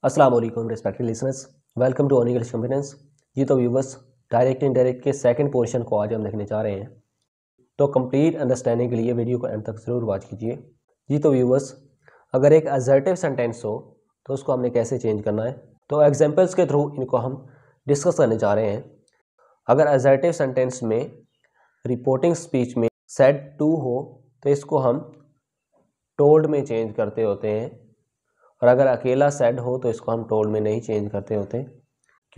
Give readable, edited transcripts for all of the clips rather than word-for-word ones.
अस्सलाम वालेकुम respected listeners, welcome to on English confidence. जी तो व्यूवर्स, डायरेक्ट इनडायरेक्ट के सेकंड पोर्शन को आज हम देखने जा रहे हैं। तो कंप्लीट अंडरस्टैंडिंग के लिए वीडियो को एंड तक ज़रूर वॉच कीजिए। जी तो व्यूवर्स, अगर एक असर्टिव सेंटेंस हो तो उसको हमने कैसे चेंज करना है, तो एग्जांपल्स के थ्रू इनको हम डिस्कस करने जा रहे हैं। अगर असर्टिव सेंटेंस में रिपोर्टिंग स्पीच में सेड टू हो तो इसको हम टोल्ड में चेंज करते होते हैं, और अगर अकेला सेड हो तो इसको हम टोल्ड में नहीं चेंज करते होते,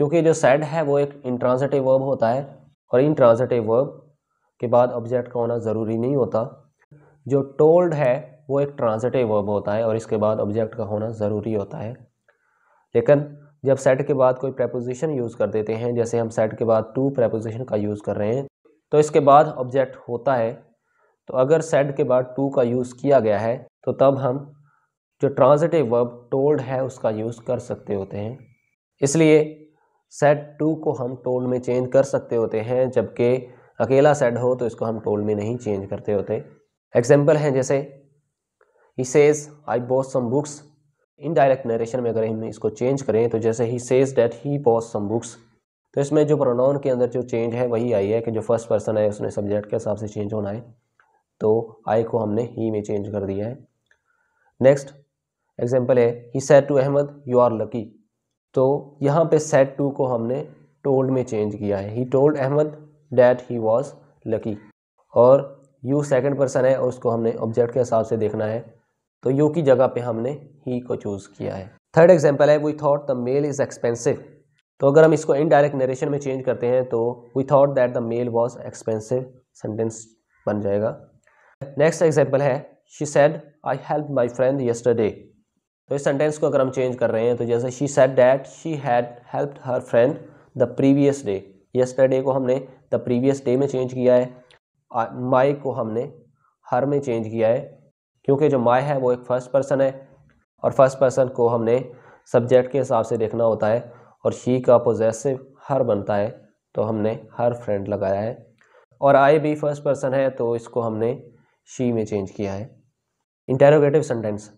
क्योंकि जो सेड है वो एक इंट्रांजिटिव वर्ब होता है और इंट्रांजिटिव वर्ब के बाद ऑब्जेक्ट का होना ज़रूरी नहीं होता। जो टोल्ड है वो एक ट्रांजिटिव वर्ब होता है और इसके बाद ऑब्जेक्ट का होना ज़रूरी होता है। लेकिन जब सेड के बाद कोई प्रेपोजिशन यूज़ कर देते हैं, जैसे हम सेड के बाद टू प्रेपोजिशन का यूज़ कर रहे हैं, तो इसके बाद ऑब्जेक्ट होता है। तो अगर सेड के बाद टू का यूज़ किया गया है तो तब हम जो ट्रांजिटिव वर्ब टोल्ड है उसका यूज़ कर सकते होते हैं। इसलिए सेड टू को हम टोल्ड में चेंज कर सकते होते हैं, जबकि अकेला सेड हो तो इसको हम टोल्ड में नहीं चेंज करते होते। एग्जाम्पल हैं जैसे he says I bought some books. Indirect narration में अगर हम इसको चेंज करें तो जैसे he says that he bought some books, तो इसमें जो प्रोनाउन के अंदर जो चेंज है वही आई है कि जो फर्स्ट पर्सन है उसने सब्जेक्ट के हिसाब से चेंज होना है, तो आई को हमने ही में चेंज कर दिया है। नेक्स्ट एग्जाम्पल है he said to Ahmad you are lucky. तो यहाँ पे सेड टू को हमने टोल्ड में चेंज किया है। He told Ahmad that he was lucky, और यू सेकंड पर्सन है और उसको हमने ऑब्जेक्ट के हिसाब से देखना है, तो यू की जगह पे हमने ही को चूज़ किया है। थर्ड एग्जाम्पल है we thought the mail is expensive. तो अगर हम इसको इनडायरेक्ट नरेशन में चेंज करते हैं तो we thought that the mail was expensive sentence बन जाएगा। नेक्स्ट एग्जाम्पल है she said I help my friend yesterday. तो इस सेंटेंस को अगर हम चेंज कर रहे हैं तो जैसे she said that she had helped her friend the previous day. Yesterday को हमने द प्रीवियस डे में चेंज किया है। माई को हमने हर में चेंज किया है, क्योंकि जो माई है वो एक फर्स्ट पर्सन है और फर्स्ट पर्सन को हमने सब्जेक्ट के हिसाब से देखना होता है, और शी का पोजेसिव हर बनता है तो हमने हर फ्रेंड लगाया है। और आई भी फर्स्ट पर्सन है तो इसको हमने शी में चेंज किया है। Interrogative sentence.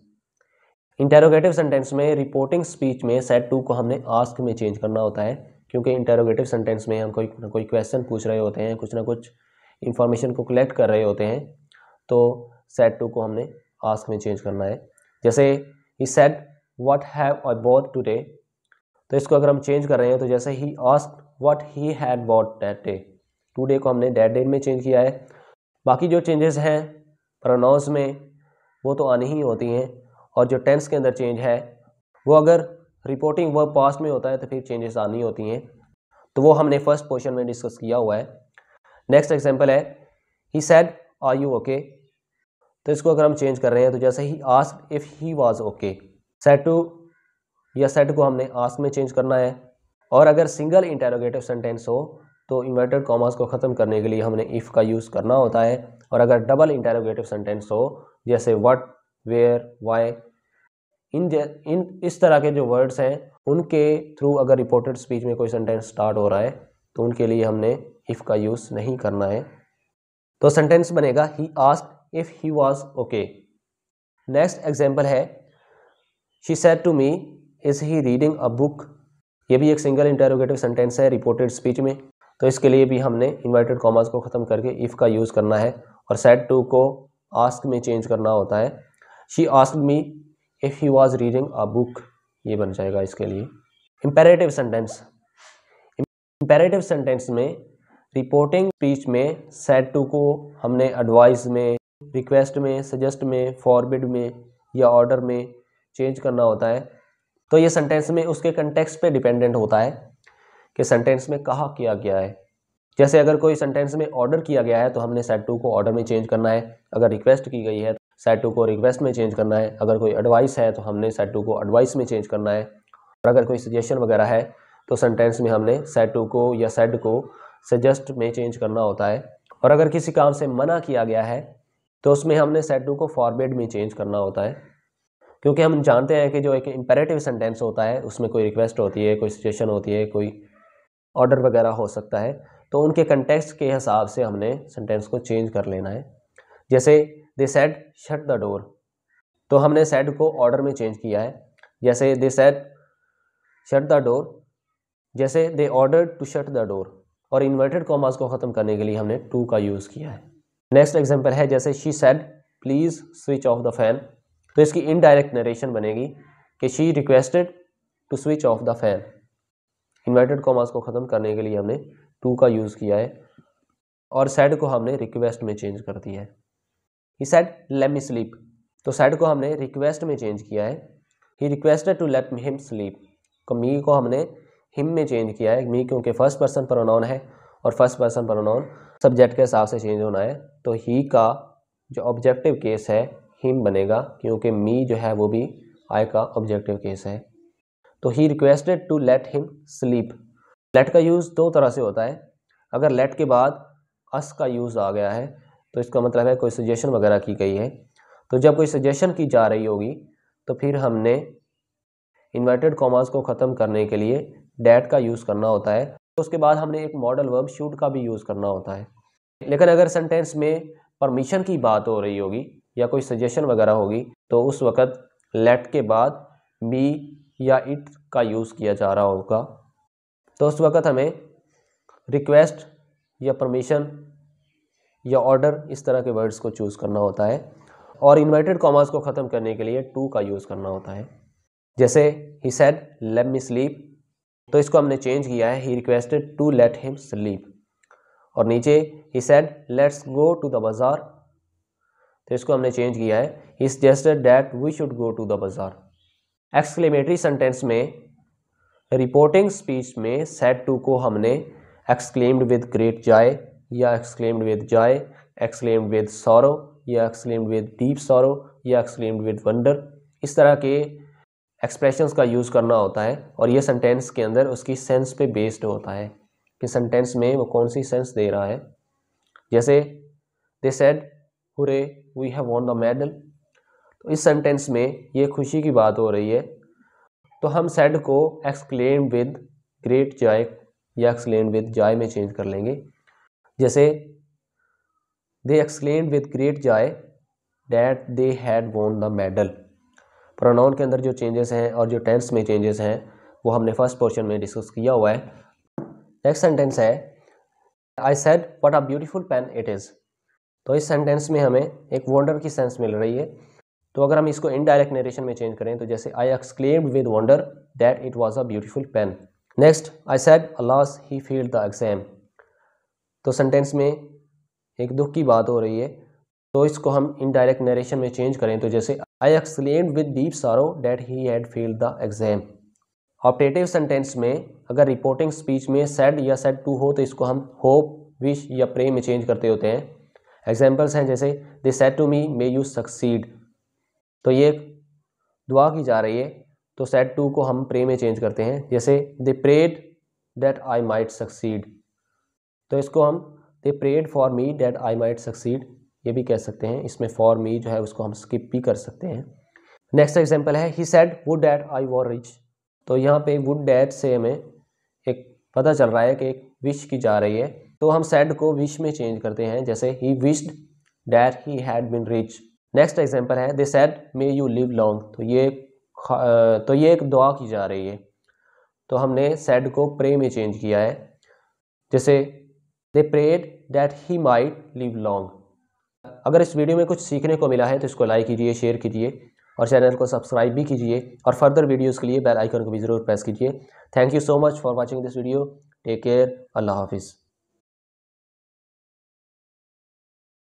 इंटेरोगेटिव सेंटेंस में रिपोर्टिंग स्पीच में सेड टू को हमने आस्क में चेंज करना होता है, क्योंकि इंटेरोगेटिव सेंटेंस में हम कोई क्वेश्चन पूछ रहे होते हैं, कुछ ना कुछ इंफॉर्मेशन को कलेक्ट कर रहे होते हैं, तो सेड टू को हमने आस्क में चेंज करना है। जैसे he said what have I bought today, तो इसको अगर हम चेंज कर रहे हैं तो जैसे ही ask what he had bought that day, today को हमने दैट डे में चेंज किया है। बाकी जो चेंजेस हैं प्रोनाउंस में वो तो आनी ही होती हैं, और जो टेंस के अंदर चेंज है वो अगर रिपोर्टिंग वर्ब पास्ट में होता है तो फिर चेंजेस आनी होती हैं, तो वो हमने फर्स्ट पोर्शन में डिस्कस किया हुआ है। नेक्स्ट एग्जांपल है he said are you okay. तो इसको अगर हम चेंज कर रहे हैं तो जैसे ही ask if he was okay, said to या सेड को हमने आस्क में चेंज करना है। और अगर सिंगल इंटेरोगेटिव सेंटेंस हो तो इन्वर्टेड कॉमास को ख़त्म करने के लिए हमने इफ़ का यूज़ करना होता है, और अगर डबल इंटेरोगेटिव सेंटेंस हो जैसे व्हाट, वेयर, वाई, इन इस तरह के जो वर्ड्स हैं उनके थ्रू अगर रिपोर्टेड स्पीच में कोई सेंटेंस स्टार्ट हो रहा है तो उनके लिए हमने इफ़ का यूज़ नहीं करना है। तो सेंटेंस बनेगा he asked if he was okay. Next example है she said to me is he reading a book. ये भी एक सिंगल इंटेरोगेटिव सेंटेंस है रिपोर्टेड स्पीच में, तो इसके लिए भी हमने इन्वर्टेड कॉमास को ख़त्म करके इफ़ का यूज़ करना है, और सेड टू को आस्क में चेंज करना होता है। She asked me if he was reading a book, ये बन जाएगा इसके लिए। Imperative sentence. इंपेरेटिव सेंटेंस में रिपोर्टिंग स्पीच में सेड टू को हमने एडवाइस में, रिक्वेस्ट में, सजेस्ट में, फॉरबिड में या ऑर्डर में चेंज करना होता है। तो ये सेंटेंस में उसके कंटेक्स्ट पे डिपेंडेंट होता है कि सेंटेंस में कहा किया गया है। जैसे अगर कोई सेंटेंस में ऑर्डर किया गया है तो हमने सेड टू को ऑर्डर में चेंज करना है, अगर रिक्वेस्ट की गई है तो सेड टू को रिक्वेस्ट में चेंज करना है, अगर कोई एडवाइस है तो हमने सेड टू को एडवाइस में चेंज करना है, और अगर कोई सजेशन वगैरह है तो सेंटेंस में हमने सेड टू को या सेड को सजेस्ट में चेंज करना होता है। और अगर किसी काम से मना किया गया है तो उसमें हमने सेड टू को फॉरबिड में चेंज करना होता है, क्योंकि हम जानते हैं कि जो एक इंपेरेटिव सेंटेंस होता है उसमें कोई रिक्वेस्ट होती है, कोई सजेशन होती है, कोई ऑर्डर वगैरह हो सकता है, तो उनके कंटेक्स्ट के हिसाब से हमने सेंटेंस को चेंज कर लेना है। जैसे they said shut the door, तो हमने सेड को ऑर्डर में चेंज किया है। जैसे they said shut the door, जैसे they order to shut the door, और इन्वर्टेड कॉमास को ख़त्म करने के लिए हमने टू का यूज़ किया है। नेक्स्ट एग्जांपल है जैसे she said please switch off the fan, तो इसकी इनडायरेक्ट नरेशन बनेगी कि she requested to switch off the fan. Inverted commas को ख़त्म करने के लिए हमने टू का यूज़ किया है और सेड को हमने रिक्वेस्ट में चेंज कर दिया है। He said let me sleep, तो सेड को हमने रिक्वेस्ट में चेंज किया है। He requested to let him sleep, तो मी को हमने हिम में चेंज किया है। मी क्योंकि फर्स्ट पर्सन प्रोनाउन है और फर्स्ट पर्सन प्रोनाउन सब्जेक्ट के हिसाब से चेंज होना है, तो ही का जो ऑब्जेक्टिव केस है हिम बनेगा, क्योंकि मी जो है वो भी आई का ऑब्जेक्टिव केस है। तो he requested to let him sleep. Let का यूज़ दो तरह से होता है। अगर लेट के बाद अस का यूज़ आ गया है तो इसका मतलब है कोई सजेशन वगैरह की गई है। तो जब कोई सजेशन की जा रही होगी तो फिर हमने इन्वर्टेड कॉमास को ख़त्म करने के लिए डैट का यूज़ करना होता है। तो उसके बाद हमने एक मॉडल वर्ब शुड का भी यूज़ करना होता है। लेकिन अगर सेंटेंस में परमिशन की बात हो रही होगी या कोई सजेशन वगैरह होगी तो उस वक़्त लेट के बाद बी या इट का यूज़ किया जा रहा होगा, तो उस वक़्त हमें रिक्वेस्ट या परमिशन या ऑर्डर इस तरह के वर्ड्स को चूज़ करना होता है। और इन्वर्टेड कॉमास को ख़त्म करने के लिए टू का यूज़ करना होता है। जैसे he said let me sleep, तो इसको हमने चेंज किया है he requested to let him sleep. और नीचे he said let's go to the bazaar, तो इसको हमने चेंज किया है he suggested that we should go to the bazaar. Exclamatory sentence में रिपोर्टिंग स्पीच में सेड टू को हमने एक्सक्लेम्ड विद ग्रेट जॉय या exclaimed with joy, exclaimed with sorrow या एक्सक्लेम्ड विद डीप सॉरो या एक्सक्लेम्ड विद वंडर, इस तरह के एक्सप्रेशंस का यूज़ करना होता है। और ये सेंटेंस के अंदर उसकी सेंस पे बेस्ड होता है कि सेंटेंस में वो कौन सी सेंस दे रहा है। जैसे they said hurray we have won the medal, तो इस सेंटेंस में ये खुशी की बात हो रही है, तो हम सेड को एक्सक्लेम्ड विद ग्रेट जॉय या एक्सक्लेम्ड विद जॉय में चेंज कर लेंगे। जैसे they exclaimed with great joy that they had won the medal. Pronoun के अंदर जो चेंजेस हैं और जो टेंस में चेंजेस हैं वो हमने फर्स्ट पोर्शन में डिस्कस किया हुआ है। नेक्स्ट सेंटेंस है I said what a beautiful pen it is, तो इस सेंटेंस में हमें एक वंडर की सेंस मिल रही है। तो अगर हम इसको इनडायरेक्ट नरेशन में चेंज करें तो जैसे I exclaimed with wonder that it was a beautiful pen. Next I said alas he failed the exam, तो सेंटेंस में एक दुख की बात हो रही है, तो इसको हम इनडायरेक्ट नरेशन में चेंज करें तो जैसे I exclaimed with deep sorrow that he had failed the exam. Optative sentence में अगर रिपोर्टिंग स्पीच में सेड या सेड टू हो तो इसको हम होप, विश या प्रे में चेंज करते होते हैं। एग्जाम्पल्स हैं जैसे they said to me may you succeed, तो ये दुआ की जा रही है, तो सेड टू को हम प्रे में चेंज करते हैं। जैसे they prayed that I might succeed, तो इसको हम they prayed for me that I might succeed ये भी कह सकते हैं। इसमें फॉर मी जो है उसको हम स्किप भी कर सकते हैं। नेक्स्ट एग्जांपल है he said would that I were rich, तो यहाँ पे वुड दैट से हमें एक पता चल रहा है कि एक विश की जा रही है, तो हम सेड को विश में चेंज करते हैं। जैसे he wished that he had been rich. Next example है they said may you live long, तो ये एक दुआ की जा रही है, तो हमने सेड को प्रे में चेंज किया है। जैसे they prayed that he might live long. अगर इस वीडियो में कुछ सीखने को मिला है तो इसको लाइक कीजिए, शेयर कीजिए और चैनल को सब्सक्राइब भी कीजिए और फर्दर वीडियोस के लिए बेल आइकन को भी ज़रूर प्रेस कीजिए। Thank you so much for watching this video. Take care. अल्लाह हाफिज़।